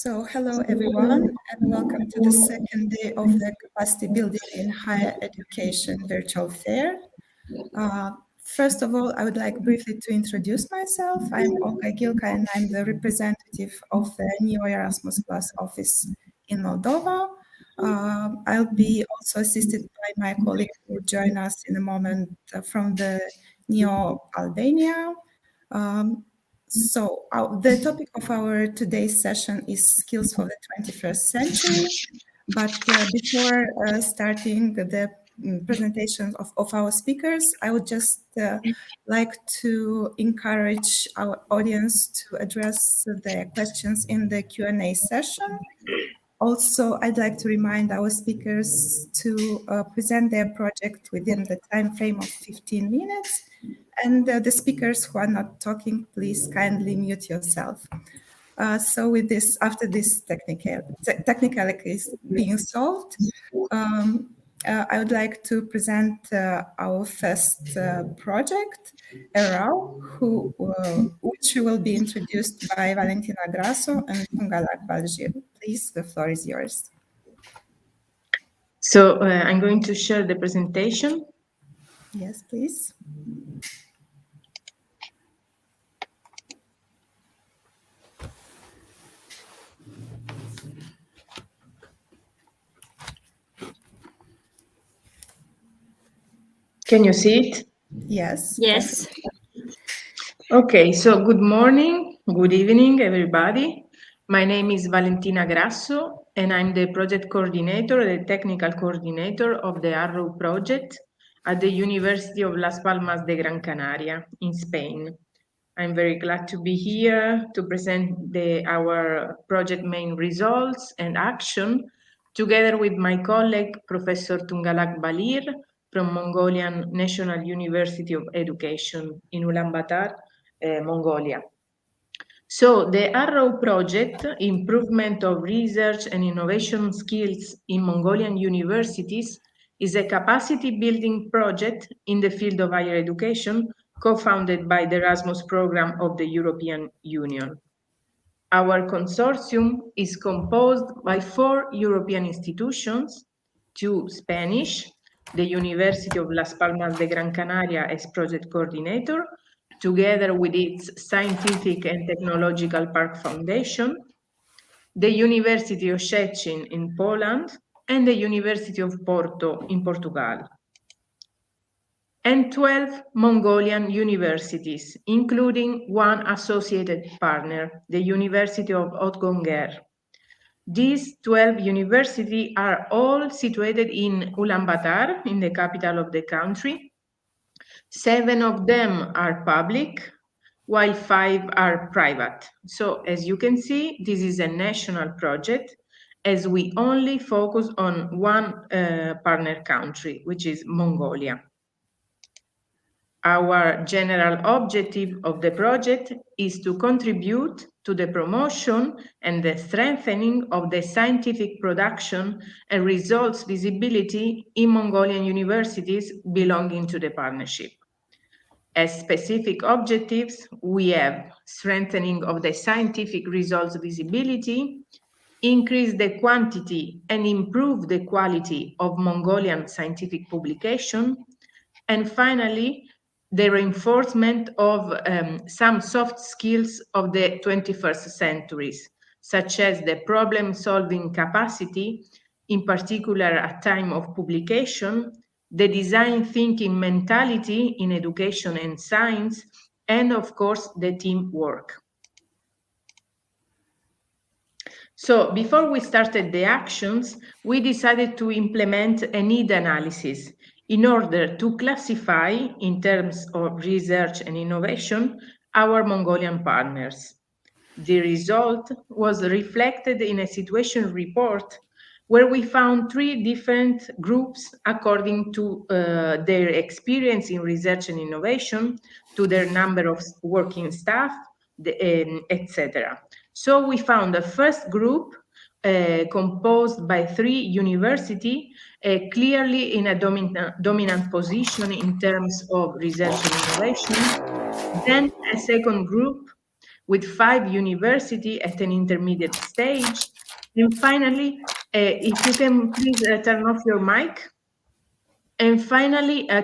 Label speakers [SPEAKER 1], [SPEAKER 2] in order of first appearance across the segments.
[SPEAKER 1] So hello everyone and welcome to the second day of the Capacity Building in Higher Education virtual fair. First of all, I would like briefly to introduce myself. I'm Olga Gilka and I'm the representative of the NEO Erasmus Plus office in Moldova. I'll be also assisted by my colleague who will join us in a moment from the NEO Albania. The topic of our today's session is skills for the 21st century. But before starting the presentation of our speakers, I would just like to encourage our audience to address their questions in the Q&A session. Also, I'd like to remind our speakers to present their project within the time frame of 15 minutes. And the speakers who are not talking, please kindly mute yourself. So with this, after this technicalities being solved, I would like to present our first project, ERAU, which will be introduced by Valentina Grasso and Tungalak Baljir. Please, the floor is yours.
[SPEAKER 2] So I'm going to share the presentation.
[SPEAKER 1] Yes, please.
[SPEAKER 2] Can you see it?
[SPEAKER 1] Yes.
[SPEAKER 3] Yes.
[SPEAKER 2] Okay, so good morning, good evening, everybody. My name is Valentina Grasso, and I'm the project coordinator, the technical coordinator of the ERAU project at the University of Las Palmas de Gran Canaria in Spain. I'm very glad to be here to present our project main results and action together with my colleague, Professor Tungalak Balir from Mongolian National University of Education in Ulaanbaatar, Mongolia. So the ERAU project, Improvement of Research and Innovation Skills in Mongolian Universities, is a capacity building project in the field of higher education co-founded by the Erasmus program of the European Union. Our consortium is composed by 4 European institutions, 2 Spanish, the University of Las Palmas de Gran Canaria as project coordinator, together with its Scientific and Technological Park Foundation, the University of Szczecin in Poland, and the University of Porto in Portugal, and 12 Mongolian universities, including 1 associated partner, the University of Otgongër. These 12 universities are all situated in Ulaanbaatar, in the capital of the country. 7 of them are public, while 5 are private. So as you can see, this is a national project, as we only focus on 1 partner country, which is Mongolia. Our general objective of the project is to contribute to the promotion and the strengthening of the scientific production and results visibility in Mongolian universities belonging to the partnership. As specific objectives, we have strengthening of the scientific results visibility, increase the quantity and improve the quality of Mongolian scientific publication, and finally, the reinforcement of some soft skills of the 21st centuries, such as the problem-solving capacity, in particular at time of publication, the design thinking mentality in education and science, and of course, the teamwork. So before we started the actions, we decided to implement a need analysis in order to classify, in terms of research and innovation, our Mongolian partners. The result was reflected in a situation report where we found 3 different groups according to their experience in research and innovation, to their number of working staff, etc. So we found the first group composed by 3 universities, clearly in a dominant position in terms of research and innovation. Then a second group with 5 universities at an intermediate stage. And finally, if you can please turn off your mic. And finally, a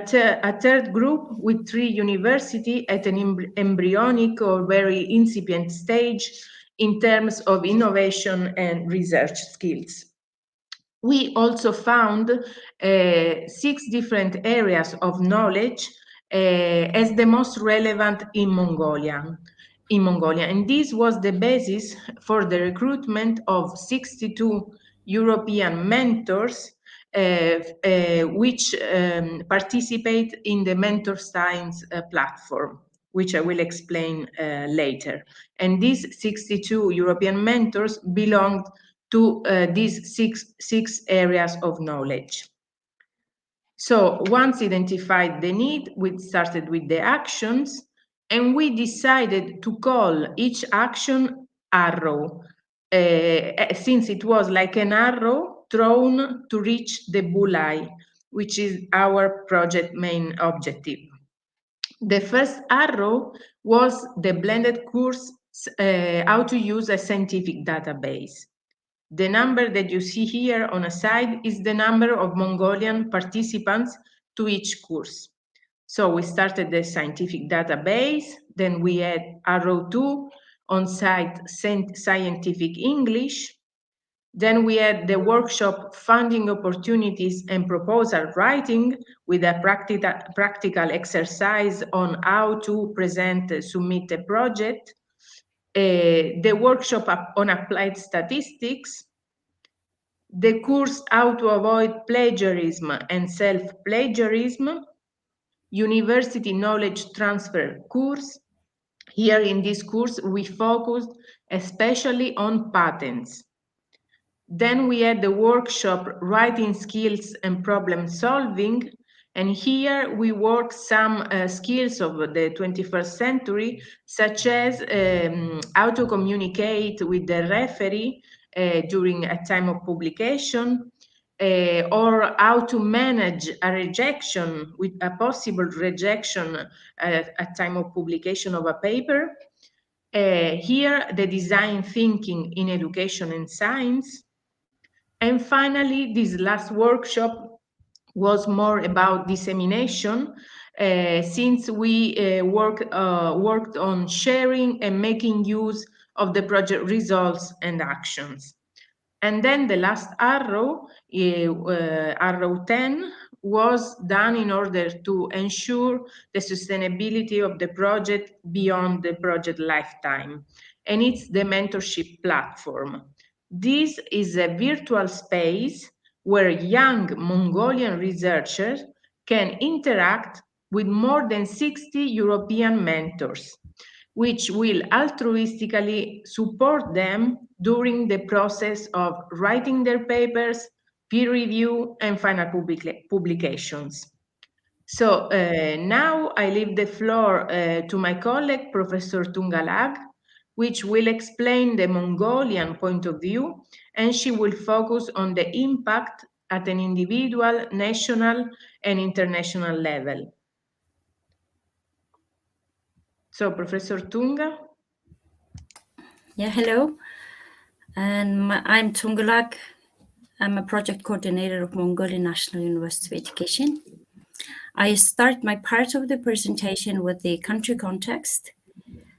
[SPEAKER 2] third group with 3 universities at an embryonic or very incipient stage in terms of innovation and research skills. We also found 6 different areas of knowledge as the most relevant in Mongolia. And this was the basis for the recruitment of 62 European mentors which participate in the Mentor Science platform, which I will explain later. And these 62 European mentors belonged to these six areas of knowledge. So once identified the need, we started with the actions, and we decided to call each action arrow, since it was like an arrow thrown to reach the bullseye, which is our project main objective. The first arrow was the blended course, how to use a scientific database. The number that you see here on a side is the number of Mongolian participants to each course. So we started the scientific database, then we had arrow 2 on-site scientific English. Then we had the workshop funding opportunities and proposal writing with a practical exercise on how to submit a project. The workshop on applied statistics, the course How to Avoid Plagiarism and Self-Plagiarism, University Knowledge Transfer course. Here in this course, we focused especially on patents. Then we had the workshop Writing Skills and Problem Solving. And here we work some skills of the 21st century, such as how to communicate with the referee during a time of publication, or how to manage a rejection, with a possible rejection at a time of publication of a paper. Here, the design thinking in education and science. And finally, this last workshop was more about dissemination, since we worked on sharing and making use of the project results and actions. And then the last arrow, arrow 10, was done in order to ensure the sustainability of the project beyond the project lifetime. And it's the mentorship platform. This is a virtual space where young Mongolian researchers can interact with more than 60 European mentors, which will altruistically support them during the process of writing their papers, peer review, and final publications. So now I leave the floor to my colleague, Professor Tunga Lag, which will explain the Mongolian point of view, and she will focus on the impact at an individual, national, and international level. So, Professor Tunga.
[SPEAKER 3] Yeah, hello. And I'm Tunga Lag. I'm a project coordinator of Mongolian National University of Education. I start my part of the presentation with the country context.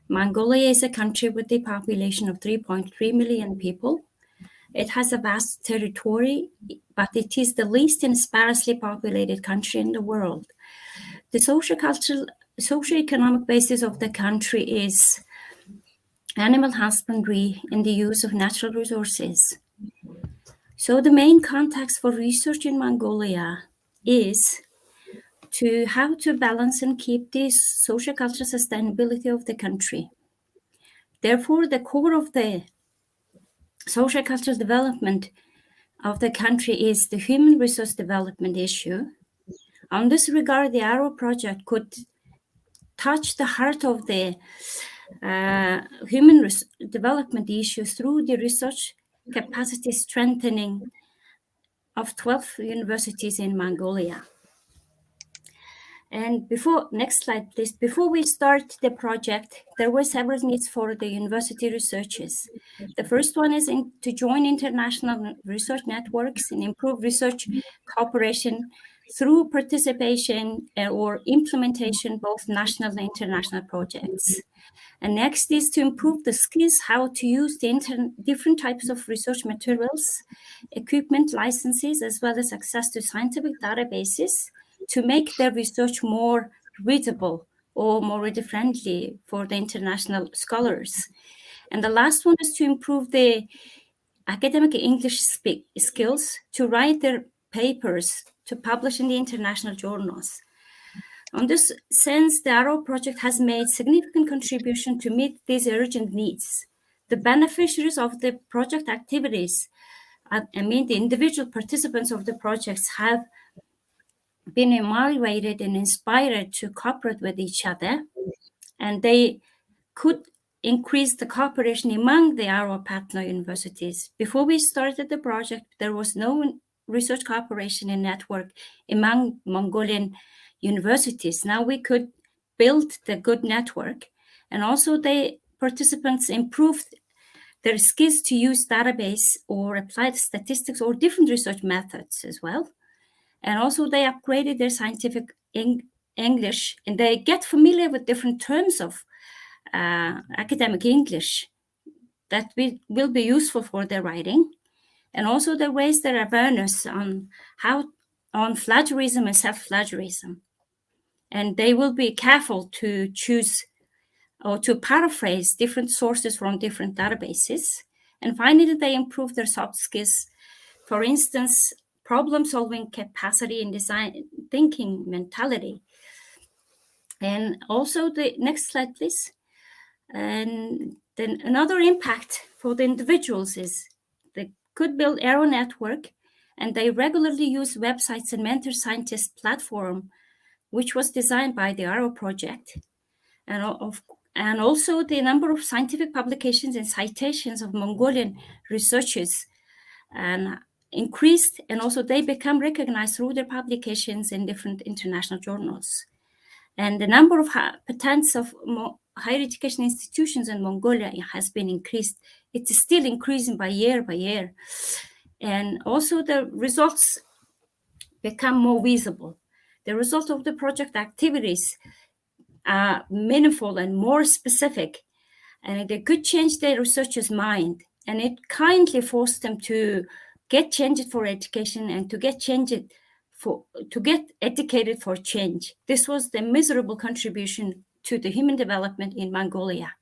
[SPEAKER 3] Mongolia is a country with a population of 3.3 million people. It has a vast territory, but it is the least and sparsely populated country in the world. The socio-economic basis of the country is animal husbandry and the use of natural resources. So the main context for research in Mongolia is how to balance and keep the socio-cultural sustainability of the country. Therefore, the core of the socio-cultural development of the country is the human resource development issue. On this regard, the Arrow project could touch the heart of the human development issue through the research capacity strengthening of 12 universities in Mongolia. And next slide, please. Before we start the project, there were several needs for the university researchers. The first one is to join international research networks and improve research cooperation through participation or implementation, both national and international projects. And next is to improve the skills, how to use the different types of research materials, equipment, licenses, as well as access to scientific databases to make their research more readable or more reader-friendly for the international scholars. And the last one is to improve the academic English skills to write their papers to publish in the international journals. On this sense, the Arrow project has made significant contribution to meet these urgent needs. The beneficiaries of the project activities, the individual participants of the projects have been motivated and inspired to cooperate with each other, and they could increase the cooperation among the Arrow partner universities. Before we started the project, there was no research cooperation and network among Mongolian universities. Now we could build the good network, and also the participants improved their skills to use database or applied statistics or different research methods as well. And also they upgraded their scientific English, and they get familiar with different terms of academic English that will be useful for their writing. And also they raise their awareness on plagiarism and self-plagiarism. And they will be careful to choose or to paraphrase different sources from different databases. And finally, they improve their soft skills. For instance, problem-solving capacity and design thinking mentality. And also the next slide, please. And then another impact for the individuals is they could build Arrow network, and they regularly use websites and mentor scientist platform, which was designed by the Arrow project. And also the number of scientific publications and citations of Mongolian researchers and increased, and also they become recognized through their publications in different international journals. And the number of patents of higher education institutions in Mongolia has been increased. It is still increasing by year. And also the results become more visible. The result of the project activities are meaningful and more specific, and they could change the researcher's mind, and it kindly forced them to get changed for education and to get educated for change. This was the measurable contribution to the human development in Mongolia.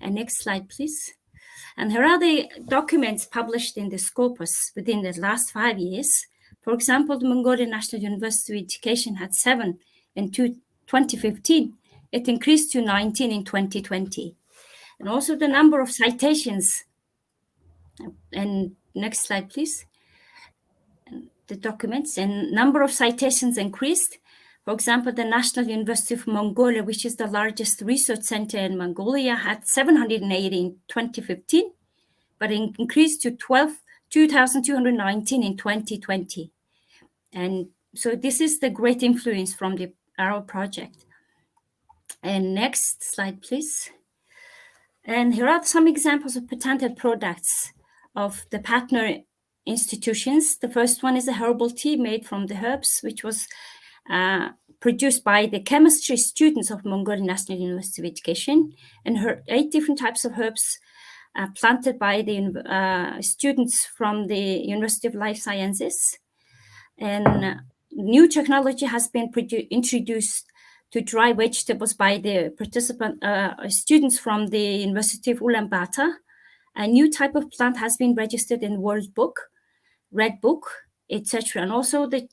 [SPEAKER 3] And next slide, please. And here are the documents published in the Scopus within the last 5 years. For example, the Mongolian National University of Education had 7 in 2015. It increased to 19 in 2020. And also the number of citations. And next slide, please. The documents and number of citations increased. For example, the National University of Mongolia, which is the largest research center in Mongolia, had 780 in 2015, but it increased to 2,219 in 2020. And so this is the great influence from the Arrow project. And next slide, please. And here are some examples of patented products of the partner institutions. The first one is a herbal tea made from the herbs, which was produced by the chemistry students of Mongolian National University of Education, and 8 different types of herbs planted by the students from the University of Life Sciences. And new technology has been introduced to dry vegetables by the students from the University of Ulaanbaatar. A new type of plant has been registered in World Book, Red Book, etc. And also the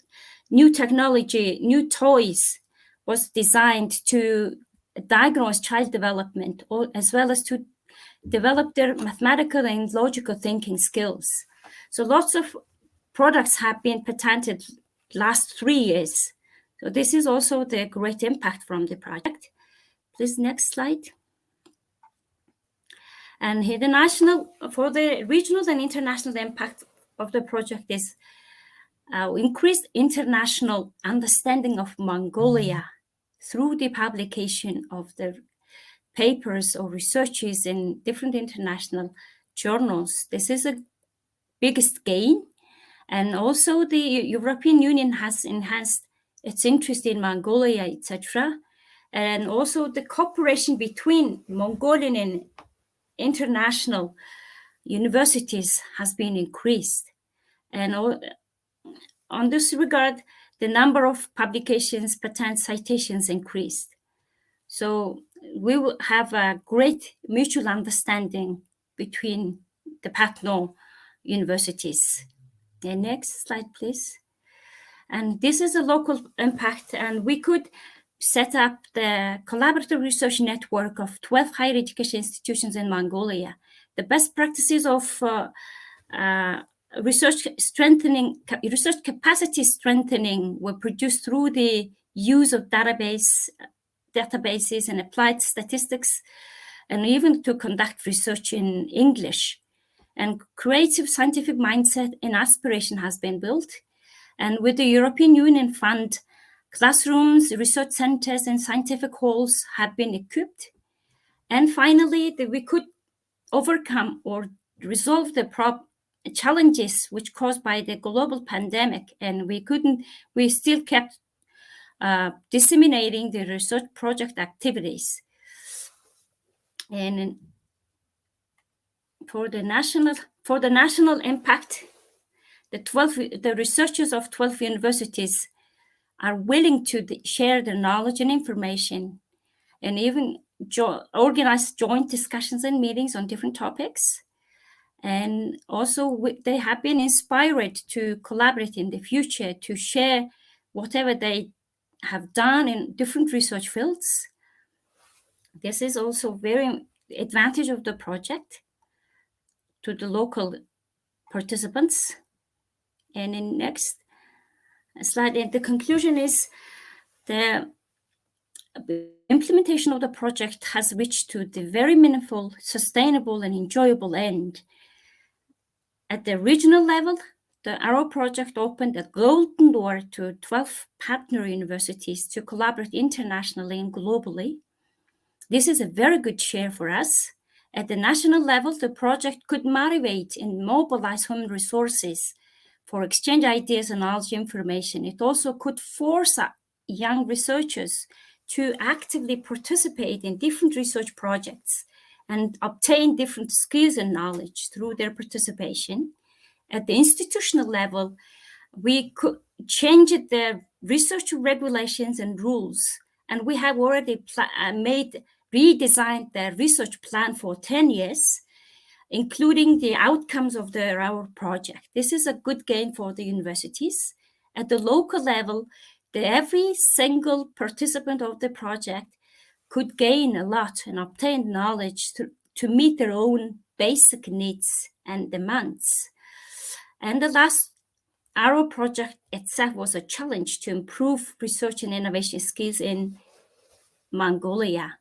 [SPEAKER 3] new technology, new toys was designed to diagnose child development, as well as to develop their mathematical and logical thinking skills. So lots of products have been patented last 3 years. So this is also the great impact from the project. Please, next slide. And here for the regional and international impact of the project is increased international understanding of Mongolia through the publication of the papers or researches in different international journals. This is a biggest gain. And also the European Union has enhanced its interest in Mongolia, etc. And also the cooperation between Mongolian and international universities has been increased. And on this regard, the number of publications, patent citations increased. So we will have a great mutual understanding between the partner universities. The next slide, please. And this is a local impact, and we could set up the collaborative research network of 12 higher education institutions in Mongolia. The best practices of research capacity strengthening were produced through the use of databases and applied statistics, and even to conduct research in English. And creative scientific mindset and aspiration has been built. And with the European Union fund, classrooms, research centers, and scientific halls have been equipped. And finally, we could overcome or resolve the challenges which caused by the global pandemic, and we still kept disseminating the research project activities. And for the national impact, the researchers of 12 universities are willing to share their knowledge and information, and even organize joint discussions and meetings on different topics. And also they have been inspired to collaborate in the future to share whatever they have done in different research fields. This is also very advantage of the project to the local participants. And in next slide, the conclusion is the implementation of the project has reached to the very meaningful, sustainable, and enjoyable end. At the regional level, the Arrow project opened a golden door to 12 partner universities to collaborate internationally and globally. This is a very good share for us. At the national level, the project could motivate and mobilize human resources for exchange ideas and knowledge information. It also could force young researchers to actively participate in different research projects and obtain different skills and knowledge through their participation. At the institutional level, we could change the research regulations and rules, and we have already redesigned the research plan for 10 years, including the outcomes of our project. This is a good gain for the universities. At the local level, every single participant of the project could gain a lot and obtain knowledge to meet their own basic needs and demands. And the last Arrow project itself was a challenge to improve research and innovation skills in Mongolia.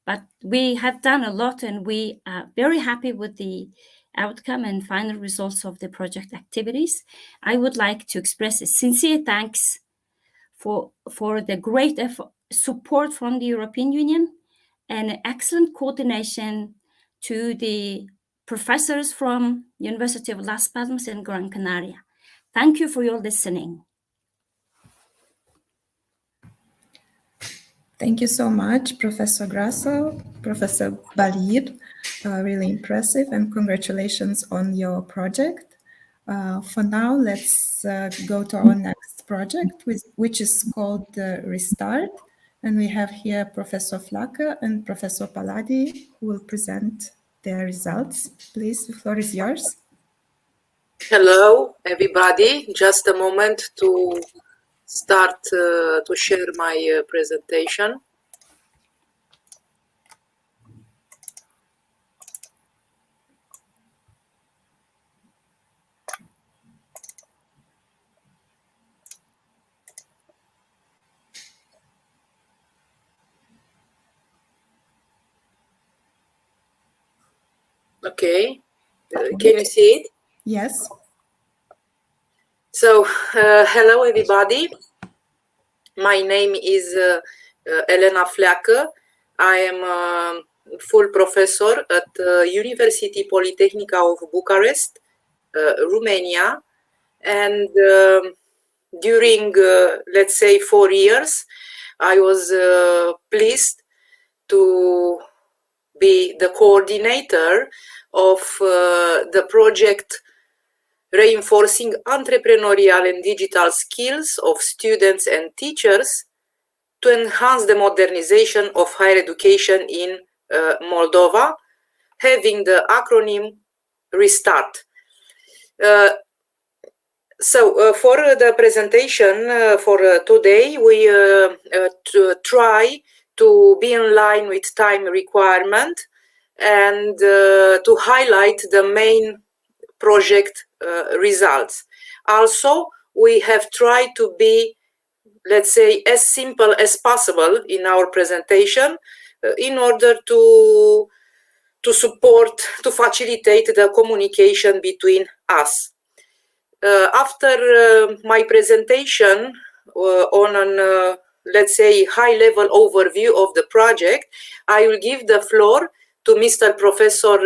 [SPEAKER 3] But we have done a lot, and we are very happy with the outcome and final results of the project activities. I would like to express a sincere thanks for the great support from the European Union and excellent coordination to the professors from University of Las Palmas and Gran Canaria. Thank you for your listening.
[SPEAKER 1] Thank you so much, Professor Grasso, Professor Balir. Really impressive, and congratulations on your project. For now, let's go to our next project, which is called Restart. And we have here Professor Flake and Professor Paladi, who will present their results. Please, the floor is yours.
[SPEAKER 4] Hello, everybody. Just a moment to start to share my presentation. Okay, can you see it?
[SPEAKER 1] Yes.
[SPEAKER 4] So, hello everybody. My name is Elena Fleacă. I am a full professor at University Polytechnica of Bucharest, Romania. And during, let's say, 4 years, I was pleased to be the coordinator of the project reinforcing entrepreneurial and digital skills of students and teachers to enhance the modernization of higher education in Moldova, having the acronym RESTART. So for the presentation for today, we try to be in line with time requirement and to highlight the main project results. Also, we have tried to be, let's say, as simple as possible in our presentation in order to support, to facilitate the communication between us. After my presentation on an, let's say, high-level overview of the project, I will give the floor to Mr. Professor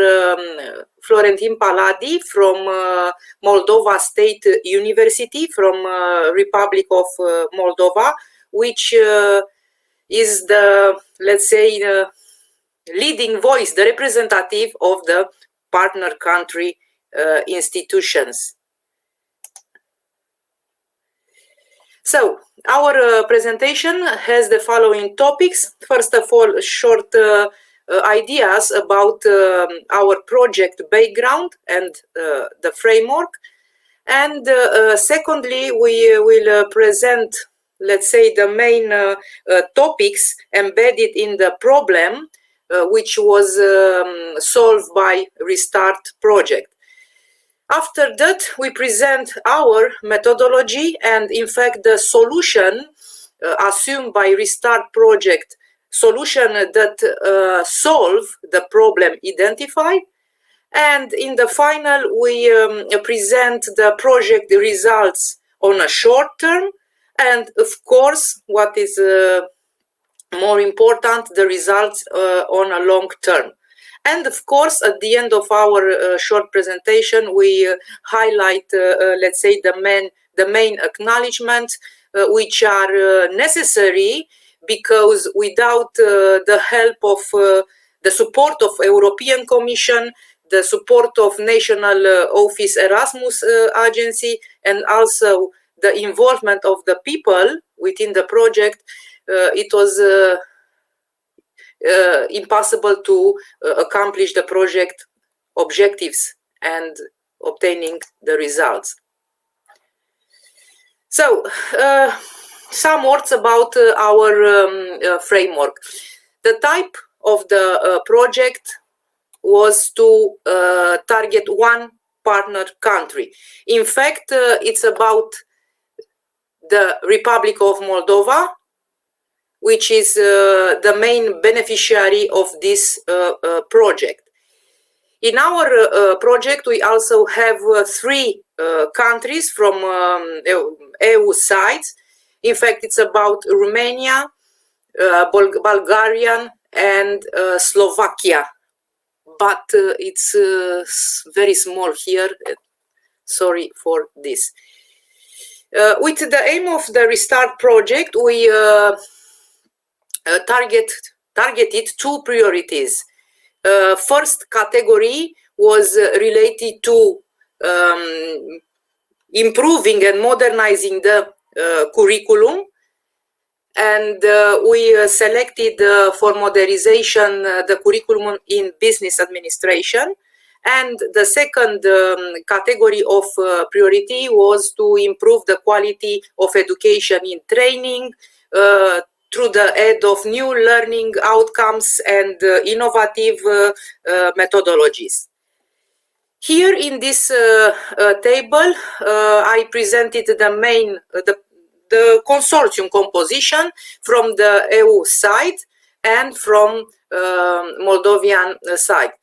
[SPEAKER 4] Florentin Paladi from Moldova State University, from Republic of Moldova, which is the, let's say, leading voice, the representative of the partner country institutions. So, our presentation has the following topics. First of all, short ideas about our project background and the framework. And secondly, we will present, let's say, the main topics embedded in the problem, which was solved by RESTART project. After that, we present our methodology and, in fact, the solution assumed by RESTART project, solution that solve the problem identified. And in the final, we present the project results on a short term. And of course, what is more important, the results on a long term. And of course, at the end of our short presentation, we highlight, let's say, the main acknowledgements which are necessary, because without the help of the support of European Commission, the support of National Office Erasmus Agency, and also the involvement of the people within the project, it was impossible to accomplish the project objectives and obtaining the results. So, some words about our framework. The type of the project was to target one partner country. In fact, it's about the Republic of Moldova, which is the main beneficiary of this project. In our project, we also have 3 countries from EU sides. In fact, it's about Romania, Bulgaria, and Slovakia. But it's very small here. Sorry for this. With the aim of the RESTART project, we targeted 2 priorities. First category was related to improving and modernizing the curriculum, and we selected for modernization the curriculum in business administration. And the second category of priority was to improve the quality of education in training through the aid of new learning outcomes and innovative methodologies. Here in this table, I presented the main, the consortium composition from the EU side and from Moldovan side.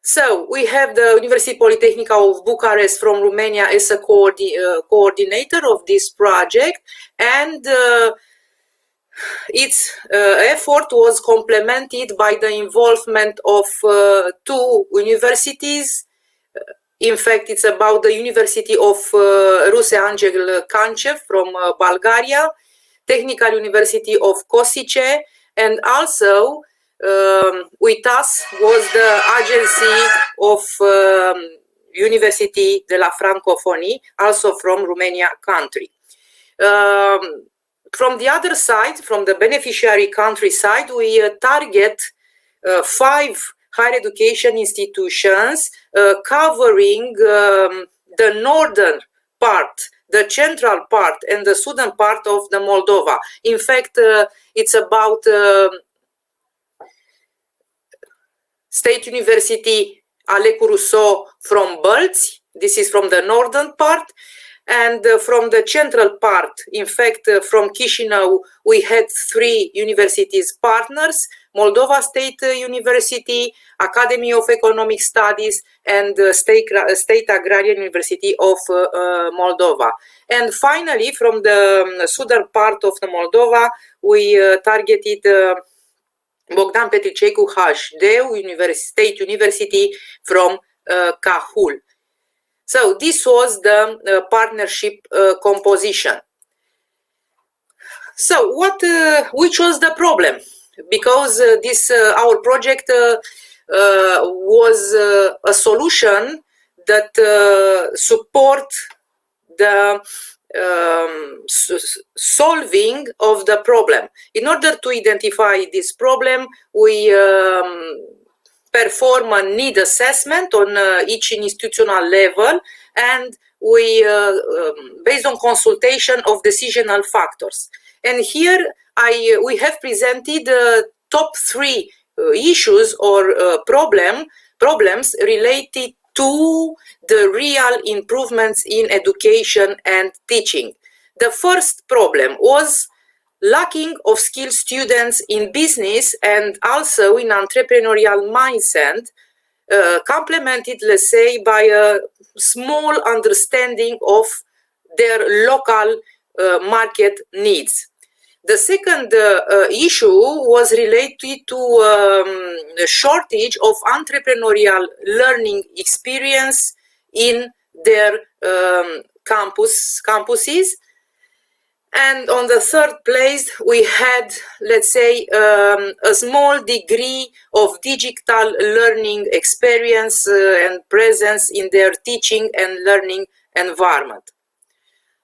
[SPEAKER 4] So we have the University Polytechnica of Bucharest from Romania as a coordinator of this project, and its effort was complemented by the involvement of two universities. In fact, it's about the University of Ruse Angel Kanchev from Bulgaria, Technical University of Kosice, and also with us was the agency of University de la Francophonie, also from Romania country. From the other side, from the beneficiary country side, we target 5 higher education institutions covering the northern part, the central part, and the southern part of the Moldova. In fact, it's about State University Alecu Rousseau from Bălți. This is from the northern part. And from the central part, in fact, from Chișinău, we had 3 universities partners: Moldova State University, Academy of Economic Studies, and State Agrarian University of Moldova. And finally, from the southern part of the Moldova, we targeted Bogdan Petricecu H-Deu State University from Cahul. So this was the partnership composition. So which was the problem? Because our project was a solution that support the solving of the problem. In order to identify this problem, we perform a need assessment on each institutional level, and we based on consultation of decisional factors. And here we have presented top 3 issues or problems related to the real improvements in education and teaching. The first problem was lacking of skilled students in business and also in entrepreneurial mindset, complemented, let's say, by a small understanding of their local market needs. The second issue was related to a shortage of entrepreneurial learning experience in their campuses. And on the third place, we had, let's say, a small degree of digital learning experience and presence in their teaching and learning environment.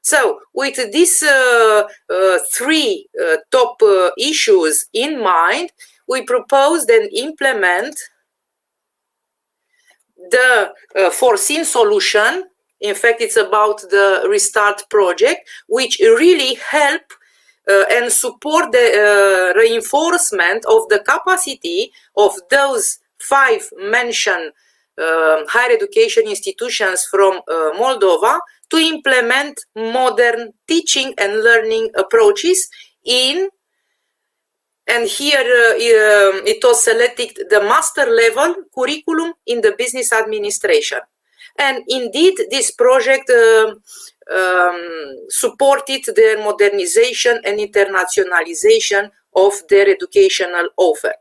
[SPEAKER 4] So with these 3 top issues in mind, we proposed and implement the foreseen solution. In fact, it's about the Restart project, which really help and support the reinforcement of the capacity of those 5 mentioned higher education institutions from Moldova to implement modern teaching and learning approaches and here it was selected the master level curriculum in the business administration. And indeed, this project supported their modernization and internationalization of their educational offer.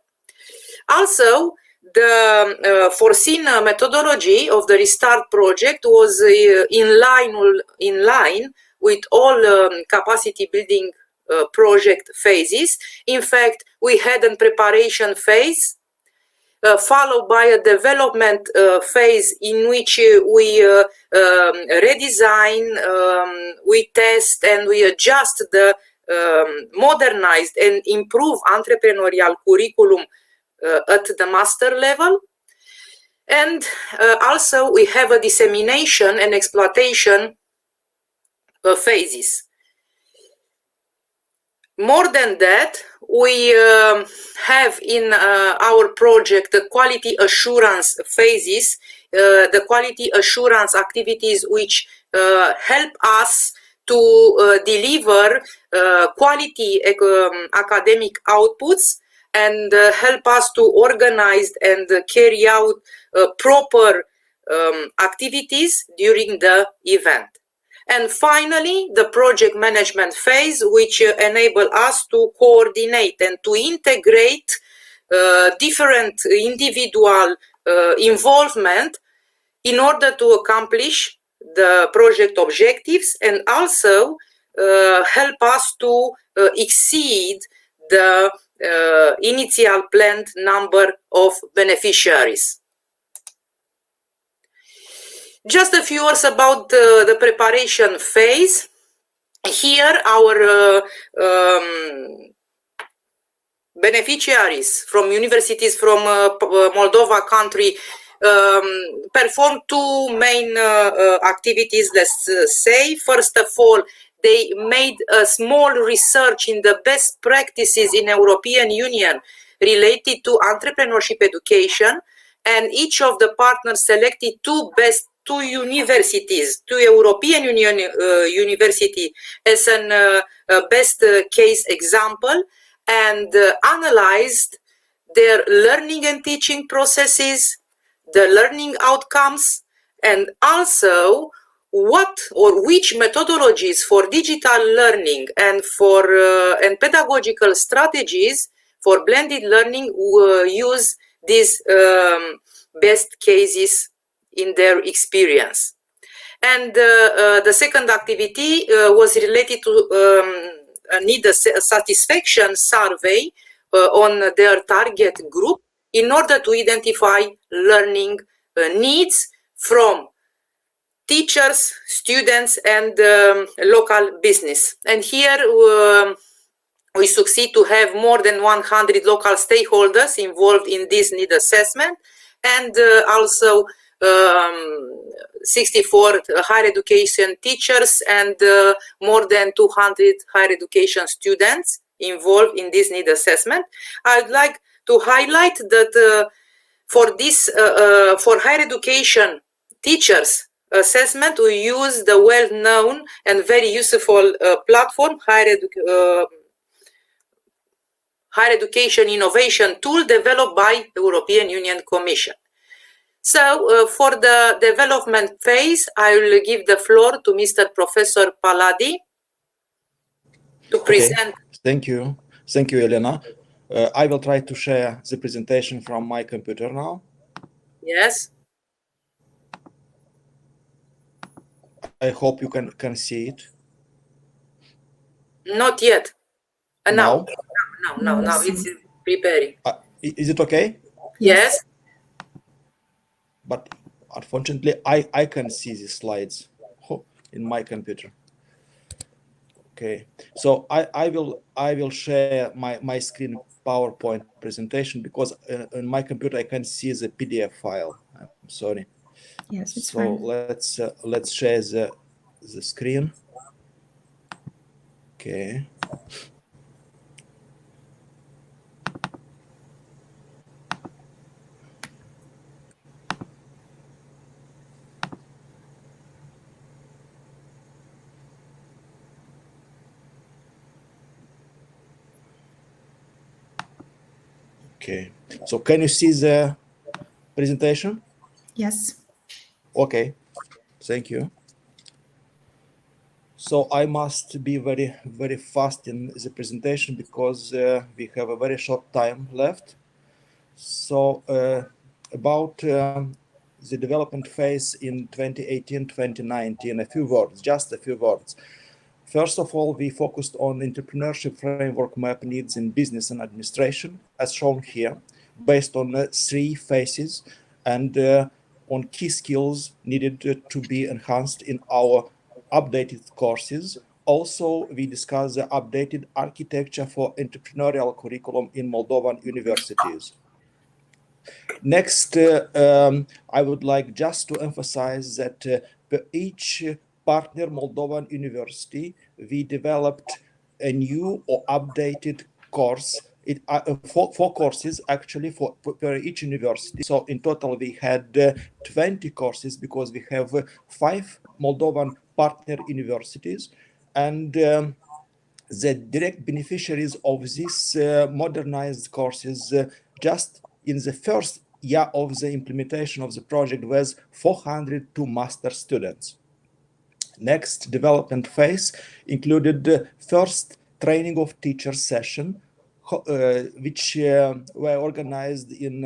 [SPEAKER 4] Also, the foreseen methodology of the Restart project was in line with all capacity building project phases. In fact, we had a preparation phase, followed by a development phase in which we redesign, we test, and we adjust the modernized and improved entrepreneurial curriculum at the master level. And also we have a dissemination and exploitation phases. More than that, we have in our project the quality assurance phases, the quality assurance activities which help us to deliver quality academic outputs and help us to organize and carry out proper activities during the event. And finally, the project management phase, which enable us to coordinate and to integrate different individual involvement in order to accomplish the project objectives and also help us to exceed the initial planned number of beneficiaries. Just a few words about the preparation phase. Here, our beneficiaries from universities from Moldova country perform two main activities, let's say. First of all, they made a small research in the best practices in European Union related to entrepreneurship education, and each of the partners selected two universities, two European Union university as a best case example, and analyzed their learning and teaching processes, the learning outcomes, and also what or which methodologies for digital learning and for and pedagogical strategies for blended learning use these best cases in their experience. And the second activity was related to need a satisfaction survey on their target group in order to identify learning needs from teachers, students, and local business. And here we succeed to have more than 100 local stakeholders involved in this need assessment, and also 64 higher education teachers and more than 200 higher education students involved in this need assessment. I'd like to highlight that for this, for higher education teachers assessment, we use the well-known and very useful platform, Higher Education Innovation Tool, developed by the European Union Commission. So for the development phase, I will give the floor to Mr. Professor Paladi to present.
[SPEAKER 5] Thank you. Thank you, Elena. I will try to share the presentation from my computer now.
[SPEAKER 4] Yes.
[SPEAKER 5] I hope you can see it.
[SPEAKER 4] Not yet.
[SPEAKER 5] Now?
[SPEAKER 4] Now it's preparing.
[SPEAKER 5] Is it okay?
[SPEAKER 4] Yes.
[SPEAKER 5] But unfortunately, I can see the slides in my computer. Okay, so I will share my screen PowerPoint presentation because on my computer I can see the PDF file. I'm sorry.
[SPEAKER 1] Yes, it's
[SPEAKER 5] so
[SPEAKER 1] fine.
[SPEAKER 5] let's share the screen. Okay. Okay, so can you see the presentation?
[SPEAKER 1] Yes.
[SPEAKER 5] Okay, thank you. So I must be very fast in the presentation because we have a very short time left. So about the development phase in 2018-2019, just a few words. First of all, we focused on entrepreneurship framework map needs in business and administration, as shown here, based on 3 phases and on key skills needed to be enhanced in our updated courses. Also, we discussed the updated architecture for entrepreneurial curriculum in Moldovan universities. Next, I would like just to emphasize that for each partner Moldovan university, we developed a new or updated course. 4 courses actually for each university. So in total, we had 20 courses because we have 5 Moldovan partner universities, and the direct beneficiaries of these modernized courses just in the first year of the implementation of the project was 402 master students. Next development phase included the first training of teachers session, which were organized in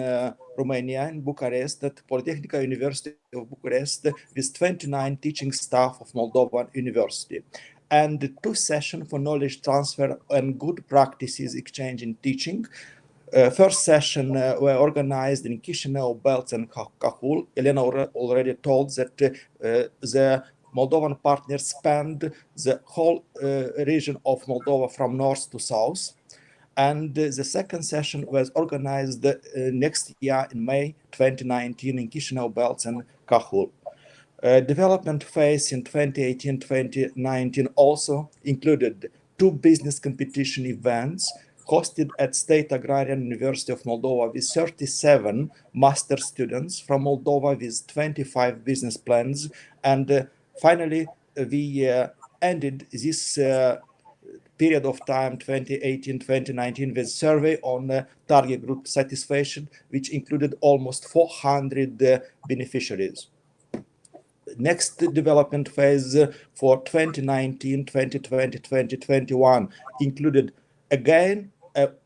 [SPEAKER 5] Romania, in Bucharest, at Polytechnic University of Bucharest, with 29 teaching staff of Moldovan University, and 2 sessions for knowledge transfer and good practices exchange in teaching. First session were organized in Chisinau, Belz, and Cahul. Elena already told that the Moldovan partners spanned the whole region of Moldova from north to south. And the second session was organized next year in May 2019 in Chisinau, Belz, and Cahul. Development phase in 2018-2019 also included 2 business competition events hosted at State Agrarian University of Moldova with 37 master students from Moldova with 25 business plans. And finally, we ended this period of time, 2018-2019, with survey on target group satisfaction, which included almost 400 beneficiaries. Next development phase for 2019, 2020, 2021 included again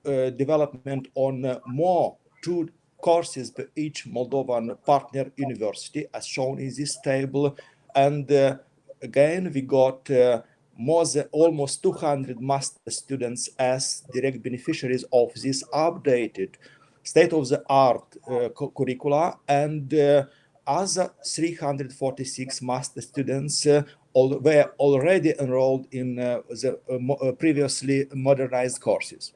[SPEAKER 5] development on more 2 courses per each Moldovan partner university, as shown in this table. And again, we got more than almost 200 master students as direct beneficiaries of this updated state-of-the-art curricula, and other 346 master students were already enrolled in the previously modernized courses.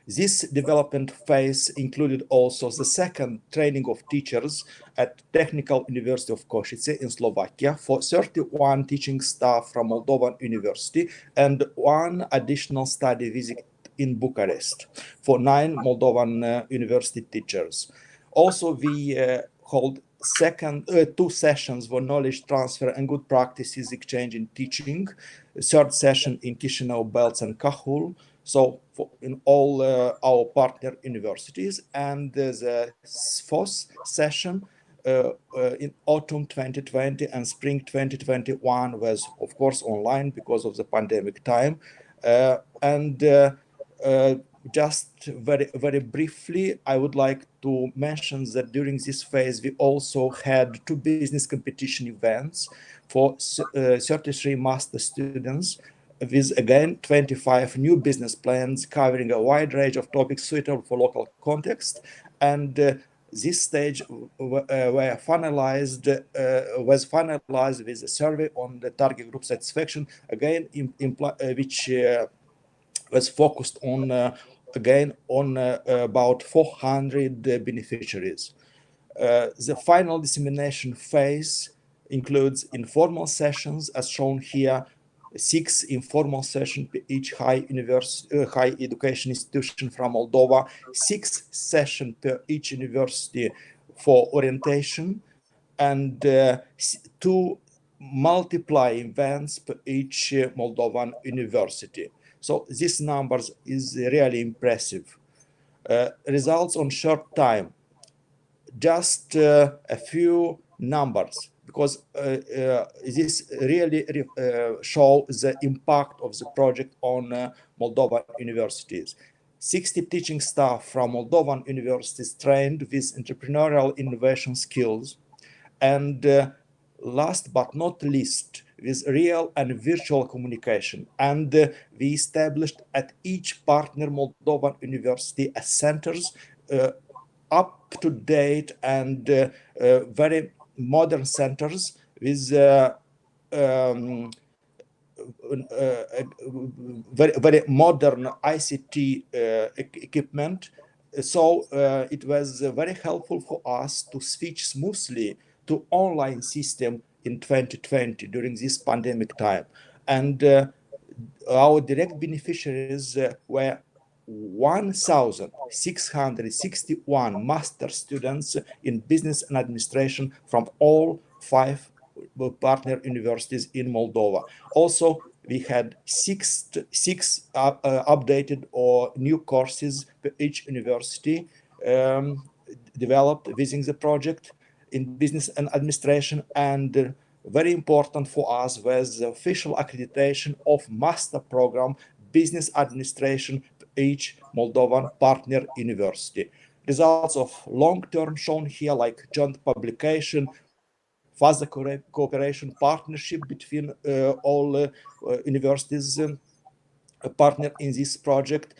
[SPEAKER 5] This development phase included also the second training of teachers at Technical University of Košice in Slovakia for 31 teaching staff from Moldovan University and 1 additional study visit in Bucharest for 9 Moldovan university teachers. Also, we hold 2 sessions for knowledge transfer and good practices exchange in teaching, 3rd session in Chisinau, Belz, and Cahul, so in all our partner universities, and the 4th session in autumn 2020 and spring 2021 was, of course, online because of the pandemic time. Just very briefly, I would like to mention that during this phase, we also had 2 business competition events for 33 master students, with again 25 new business plans covering a wide range of topics suitable for local context. And this stage was finalized with a survey on the target group satisfaction, again which was focused on about 400 beneficiaries. The final dissemination phase includes informal sessions, as shown here, 6 informal sessions per each high education institution from Moldova, 6 sessions per each university for orientation, and 2 multiply events per each Moldovan university. So these numbers is really impressive. Results on short time, just a few numbers, because this really shows the impact of the project on Moldovan universities. 60 teaching staff from Moldovan universities trained with entrepreneurial innovation skills, and last but not least, with real and virtual communication. And we established at each partner Moldovan university as centers up-to-date and very modern centers with very modern ICT equipment. So it was very helpful for us to switch smoothly to online system in 2020 during this pandemic time. And our direct beneficiaries were 1,661 master students in business and administration from all 5 partner universities in Moldova. Also, we had six updated or new courses per each university. developed within the project in business and administration, and very important for us was the official accreditation of master program business administration each Moldovan partner university. Results of long-term shown here, like joint publication, further cooperation, partnership between all universities partner in this project.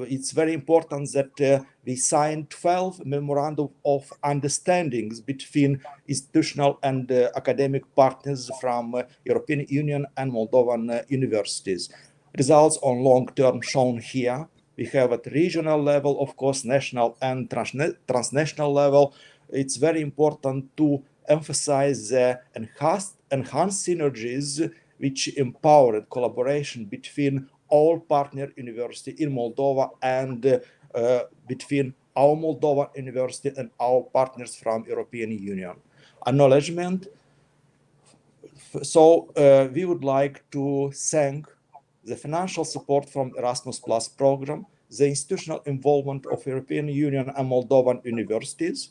[SPEAKER 5] It's very important that we signed 12 memorandum of understandings between institutional and academic partners from European Union and Moldovan universities. Results on long term shown here. We have at regional level, of course, national and transnational level. It's very important to emphasize the enhanced synergies which empowered collaboration between all partner universities in Moldova and between our Moldovan university and our partners from European Union. Acknowledgement. So we would like to thank the financial support from Erasmus Plus program, the institutional involvement of European Union and Moldovan universities,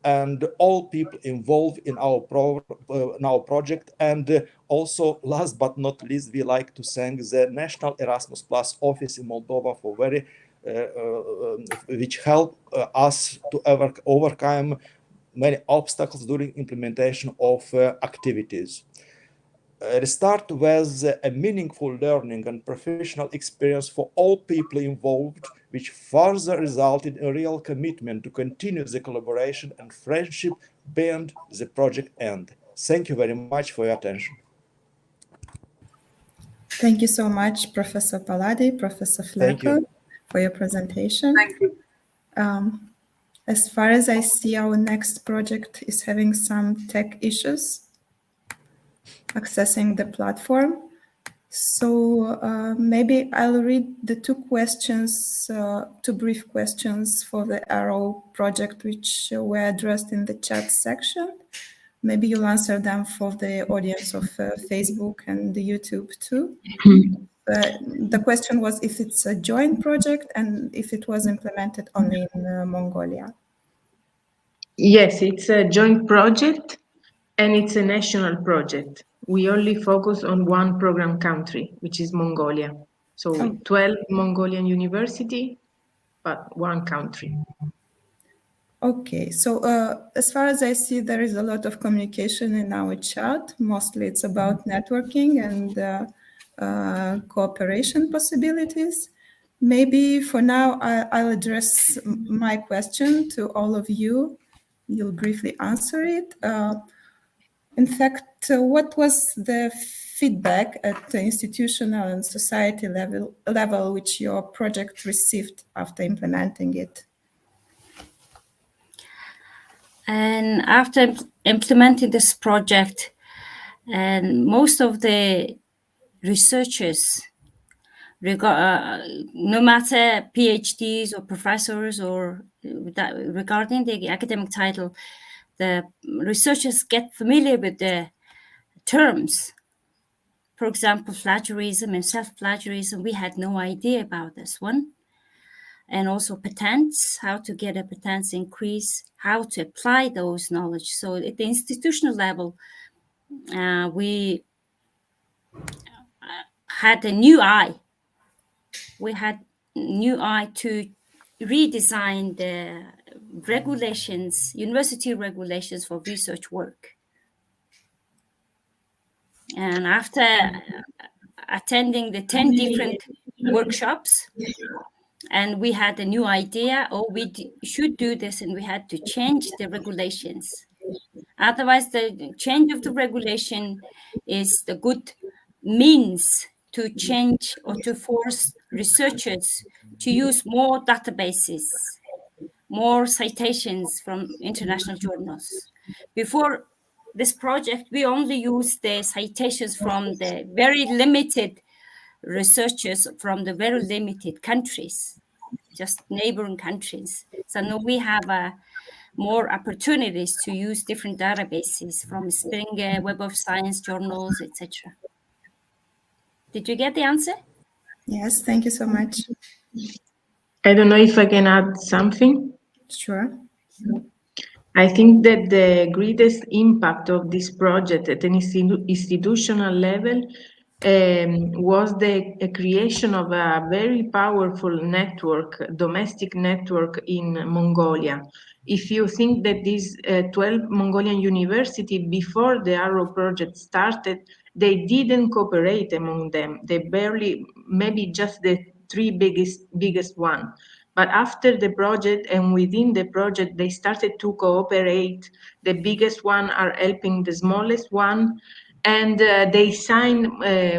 [SPEAKER 5] and all people involved in our project. And also, last but not least, we like to thank the National Erasmus Plus office in Moldova for which helped us to overcome many obstacles during implementation of activities. Restart was a meaningful learning and professional experience for all people involved, which further resulted in a real commitment to continue the collaboration and friendship beyond the project end. Thank you very much for your attention.
[SPEAKER 1] Thank you so much, Professor Paladi, Professor Flerco, for your presentation.
[SPEAKER 4] Thank you.
[SPEAKER 1] As far as I see, our next project is having some tech issues accessing the platform. So maybe I'll read the two brief questions for the Arrow project, which were addressed in the chat section. Maybe you'll answer them for the audience of Facebook and the YouTube too. The question was if it's a joint project and if it was implemented only in Mongolia.
[SPEAKER 2] Yes, it's a joint project and it's a national project. We only focus on one program country, which is Mongolia. So 12 Mongolian universities, but one country.
[SPEAKER 1] Okay, so as far as I see, there is a lot of communication in our chat. Mostly it's about networking and cooperation possibilities. Maybe for now, I'll address my question to all of you. You'll briefly answer it. In fact, what was the feedback at the institutional and society level which your project received after implementing it?
[SPEAKER 3] And after implementing this project, and most of the researchers, no matter PhDs or professors or regarding the academic title, the researchers get familiar with the terms. For example, plagiarism and self-plagiarism, we had no idea about this one. And also patents, how to get a patents increase, how to apply those knowledge. So at the institutional level, we had a new eye. We had new eye to redesign the regulations, university regulations for research work. And after attending the 10 different workshops, and we had a new idea, we should do this, and we had to change the regulations. Otherwise, the change of the regulation is the good means to change or to force researchers to use more databases, more citations from international journals. Before this project, we only used the citations from the very limited researchers from the very limited countries, just neighboring countries. So now we have more opportunities to use different databases from Springer, Web of Science journals, etc. Did you get the answer?
[SPEAKER 1] Yes, thank you so much.
[SPEAKER 2] I don't know if I can add something.
[SPEAKER 1] Sure.
[SPEAKER 2] I think that the greatest impact of this project at an institutional level was the creation of a very powerful network, domestic network in Mongolia. If you think that these 12 Mongolian universities, before the Arrow project started, they didn't cooperate among them. They barely, maybe just the three biggest one. But after the project and within the project, they started to cooperate. The biggest one are helping the smallest one. And they signed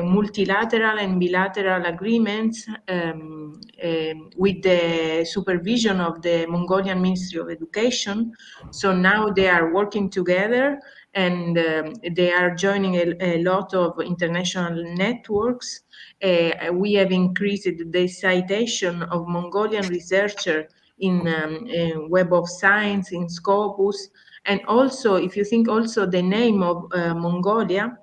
[SPEAKER 2] multilateral and bilateral agreements with the supervision of the Mongolian Ministry of Education. So now they are working together, and they are joining a lot of international networks. We have increased the citation of Mongolian researchers in Web of Science, in Scopus, and also, if you think also the name of Mongolia,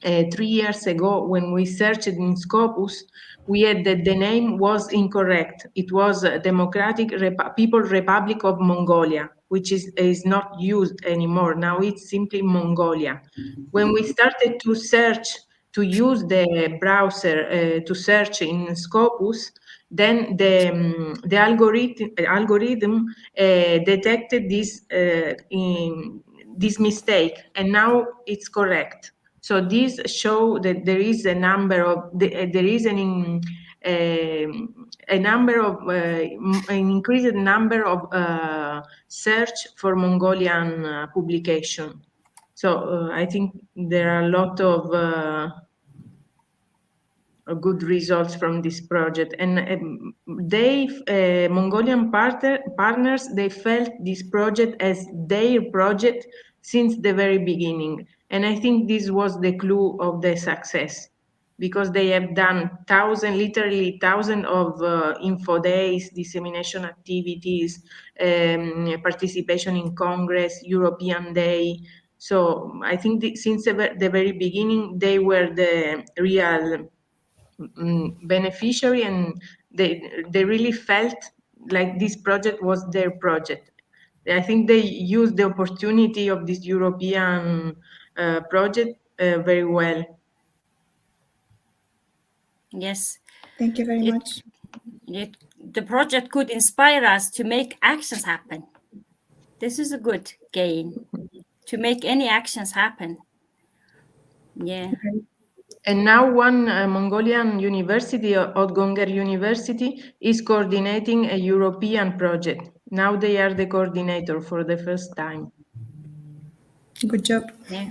[SPEAKER 2] 3 years ago when we searched in Scopus, we had that the name was incorrect. It was Democratic People's Republic of Mongolia, which is not used anymore. Now it's simply Mongolia. When we started to search, to use the browser to search in Scopus, then the algorithm detected this mistake, and now it's correct. So these show that there is a number of an increased number of search for Mongolian publication. So I think there are a lot of good results from this project, and Mongolian partners, they felt this project as their project since the very beginning. And I think this was the clue of the success, because they have done literally thousands of info days, dissemination activities, participation in Congress, European Day. So I think since the very beginning, they were the real beneficiary, and they really felt like this project was their project. I think they used the opportunity of this European project very well.
[SPEAKER 3] Yes.
[SPEAKER 1] Thank you very much.
[SPEAKER 3] The project could inspire us to make actions happen. This is a good gain, to make any actions happen. Yeah.
[SPEAKER 2] And now one Mongolian university, Otgonger University, is coordinating a European project. Now they are the coordinator for the first time.
[SPEAKER 1] Good job.
[SPEAKER 3] Yeah.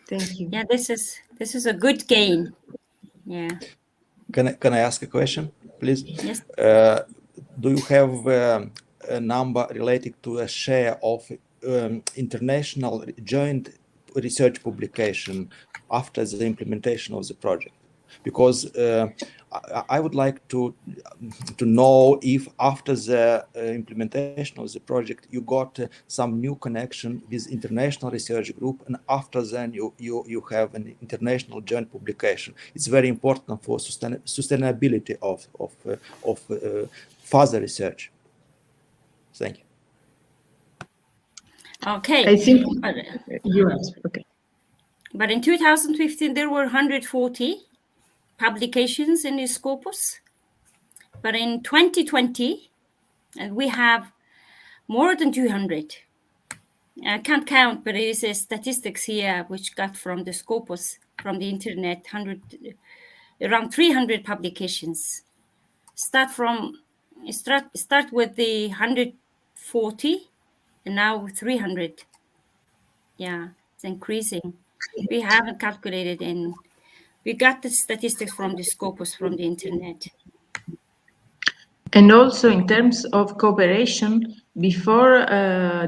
[SPEAKER 2] Thank you.
[SPEAKER 3] Yeah, this is a good gain. Yeah.
[SPEAKER 5] Can I ask a question, please?
[SPEAKER 3] Yes.
[SPEAKER 5] Do you have a number related to a share of international joint research publication after the implementation of the project? Because I would like to know if after the implementation of the project you got some new connection with international research group, and after then you have an international joint publication. It's very important for sustainability of further research. Thank you.
[SPEAKER 3] Okay.
[SPEAKER 2] I think you answer. Okay.
[SPEAKER 3] But in 2015, there were 140 publications in the Scopus. But in 2020, we have more than 200. I can't count, but it is a statistics here which got from the Scopus, from the internet, around 300 publications. Start with the 140, and now 300. Yeah, it's increasing. We haven't calculated, and we got the statistics from the Scopus, from the internet.
[SPEAKER 2] And also in terms of cooperation, before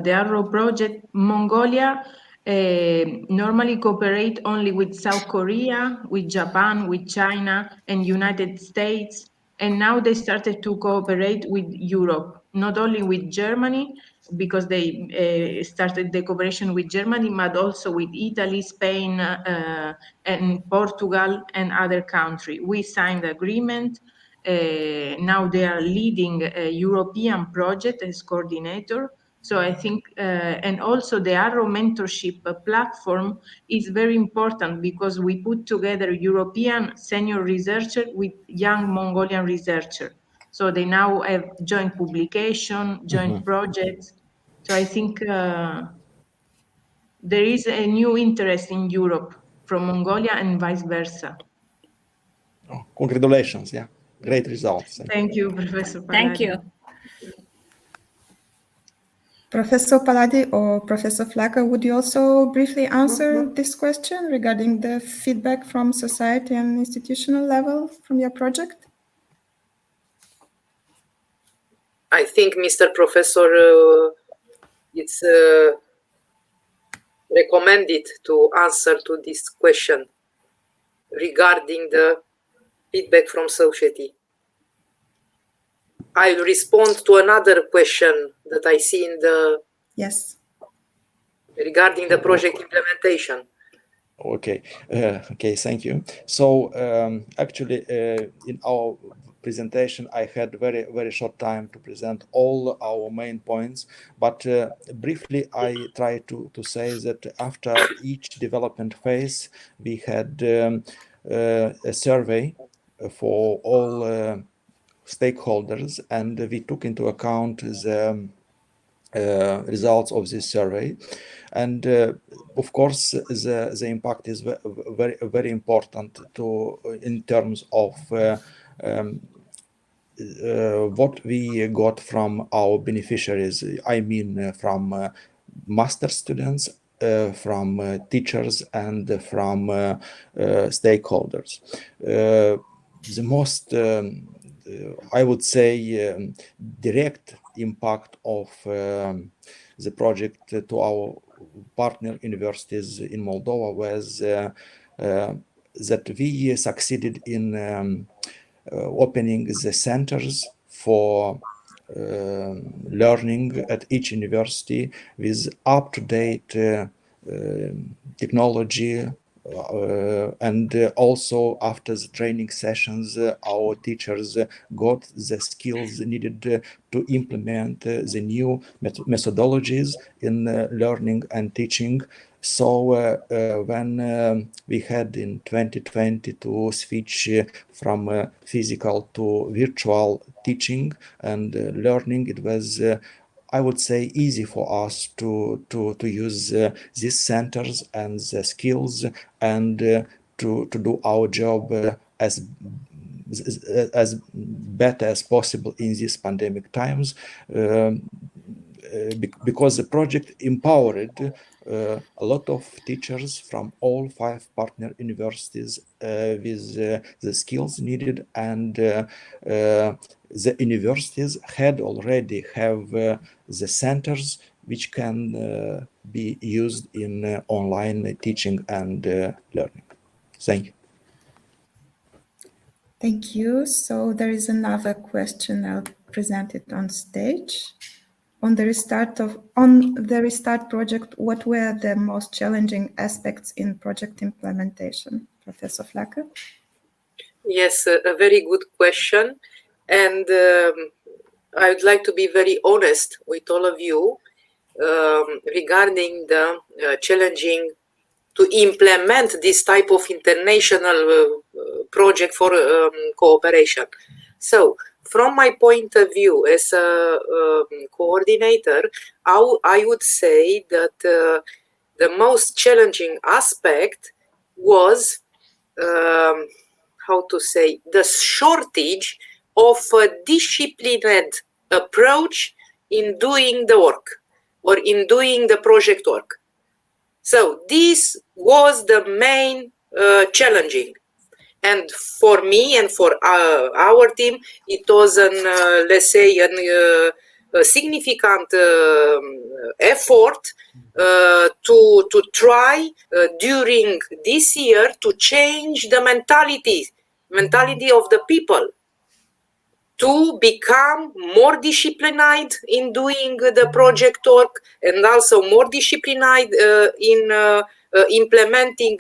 [SPEAKER 2] the Arrow project, Mongolia normally cooperate only with South Korea, with Japan, with China, and United States. And now they started to cooperate with Europe, not only with Germany, because they started the cooperation with Germany, but also with Italy, Spain, and Portugal, and other countries. We signed the agreement. Now they are leading a European project as coordinator. So I think, and also the Arrow mentorship platform is very important because we put together European senior researcher with young Mongolian researcher. So they now have joint publication, joint projects. So I think there is a new interest in Europe from Mongolia and vice versa.
[SPEAKER 5] Oh, congratulations, yeah, great results.
[SPEAKER 2] Thank you, Professor Paladi.
[SPEAKER 3] Thank you.
[SPEAKER 1] Professor Paladi or Professor Flaka, would you also briefly answer this question regarding the feedback from society and institutional level from your project?
[SPEAKER 4] I think, Mr. Professor, it's recommended to answer to this question regarding the feedback from society. I'll respond to another question that I see in the
[SPEAKER 1] Yes.
[SPEAKER 4] regarding the project implementation.
[SPEAKER 5] Okay, okay, thank you. So actually, in our presentation, I had very short time to present all our main points, but briefly, I try to say that after each development phase, we had a survey for all stakeholders, and we took into account the results of this survey, and of course the impact is very important to in terms of what we got from our beneficiaries. I mean from master students, from teachers, and from stakeholders. The most I would say direct impact of the project to our partner universities in Moldova was that we succeeded in opening the centers for learning at each university with up-to-date technology. And also after the training sessions, our teachers got the skills needed to implement the new methodologies in learning and teaching. So when we had in 2020 to switch from physical to virtual teaching and learning, it was I would say easy for us to use these centers and the skills and to do our job as better as possible in these pandemic times, because the project empowered a lot of teachers from all 5 partner universities with the skills needed, and the universities had already have the centers which can be used in online teaching and learning. Thank you.
[SPEAKER 1] Thank you. So there is another question. I'll present it on stage. On the Restart project, what were the most challenging aspects in project implementation? Professor Flaka?
[SPEAKER 4] Yes, a very good question. And I would like to be very honest with all of you regarding the challenging to implement this type of international project for cooperation. So, from my point of view as a coordinator, I would say that the most challenging aspect was, how to say, the shortage of a disciplined approach in doing the work or in doing the project work. So this was the main challenging. And for me and for our team, it was let's say, a significant effort to try during this year to change the mentality of the people, to become more disciplined in doing the project work, and also more disciplined in implementing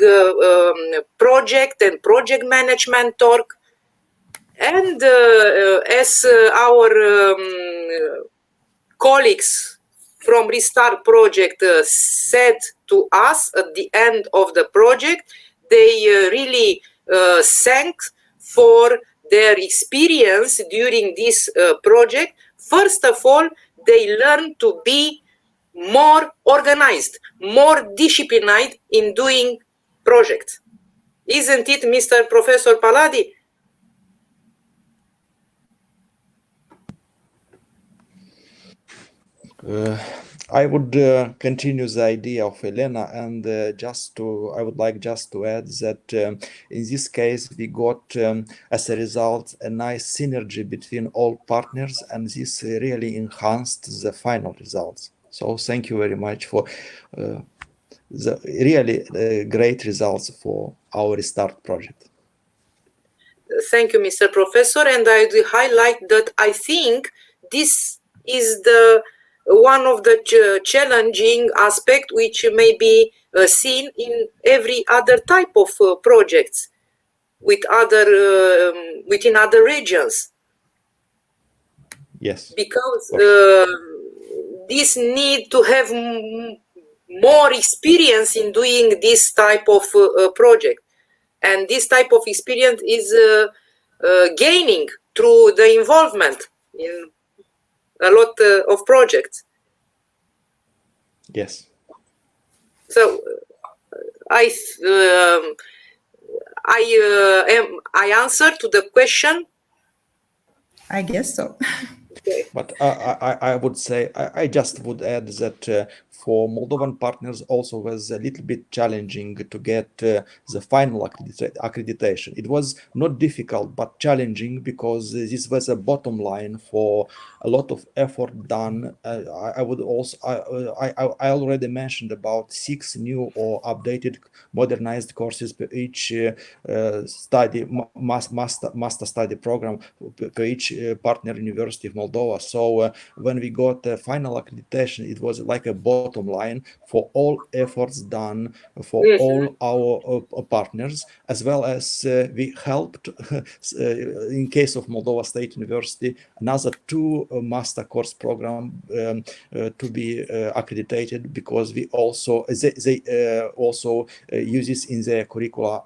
[SPEAKER 4] project and project management work. And as our colleagues from Restart project said to us at the end of the project. They really thanked for their experience during this project. First of all, they learned to be more organized, more disciplined in doing projects. Isn't it, Mr. Professor Paladi?
[SPEAKER 5] I would continue the idea of Elena, and I would like just to add that in this case we got as a result a nice synergy between all partners, and this really enhanced the final results. So thank you very much for the really great results for our Restart project.
[SPEAKER 4] Thank you, Mr. Professor, and I do highlight that I think this is the one of the challenging aspect which may be seen in every other type of projects with other within other regions.
[SPEAKER 5] Yes,
[SPEAKER 4] because this need to have more experience in doing this type of project, and this type of experience is gaining through the involvement in a lot of projects.
[SPEAKER 5] yes.
[SPEAKER 4] So I answered to the question.
[SPEAKER 1] I guess so.
[SPEAKER 5] But I would say, I just would add that for Moldovan partners also was a little bit challenging to get the final accreditation. It was not difficult, but challenging, because this was a bottom line for a lot of effort done. I would also, I already mentioned about 6 new or updated, modernized courses per each study, master study program per each partner university of Moldova. So when we got the final accreditation, it was like a bottom line for all efforts done for all our partners, as well as we helped in case of Moldova State University another 2 master course program to be accredited, because we also they also uses in their curricula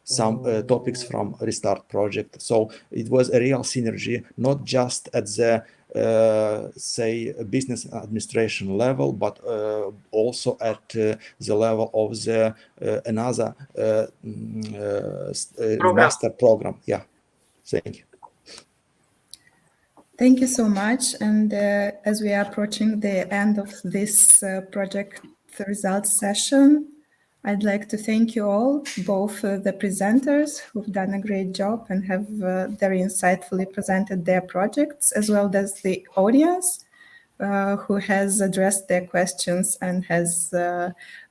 [SPEAKER 5] some topics from Restart project. So it was a real synergy, not just at the say business administration level, but also at the level of the another master program. Yeah, thank you.
[SPEAKER 1] Thank you so much. And as we are approaching the end of this project results session, I'd like to thank you all, both the presenters who've done a great job and have very insightfully presented their projects, as well as the audience who has addressed their questions and has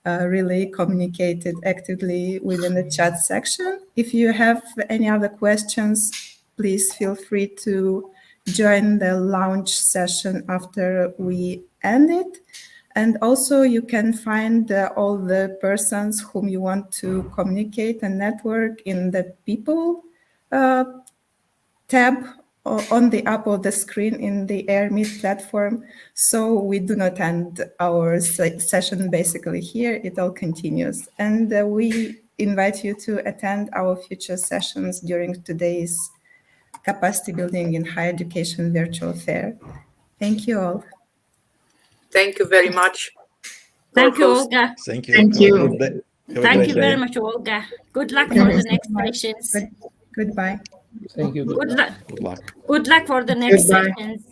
[SPEAKER 1] really communicated actively within the chat section. If you have any other questions, please feel free to join the launch session after we end it. And also you can find all the persons whom you want to communicate and network in the People tab on the up of the screen in the AirMeet platform. So we do not end our session basically here, it all continues. And we invite you to attend our future sessions during today's Capacity Building in Higher Education virtual fair. Thank you all.
[SPEAKER 4] Thank you very much.
[SPEAKER 3] Thank you, Olga.
[SPEAKER 5] Thank you.
[SPEAKER 2] Thank you.
[SPEAKER 3] Thank you very much, Olga. Good luck for the next sessions.
[SPEAKER 1] Goodbye.
[SPEAKER 6] Thank you.
[SPEAKER 3] Good luck.
[SPEAKER 5] Good luck.
[SPEAKER 3] Good luck for the next
[SPEAKER 2] Goodbye.
[SPEAKER 3] sessions.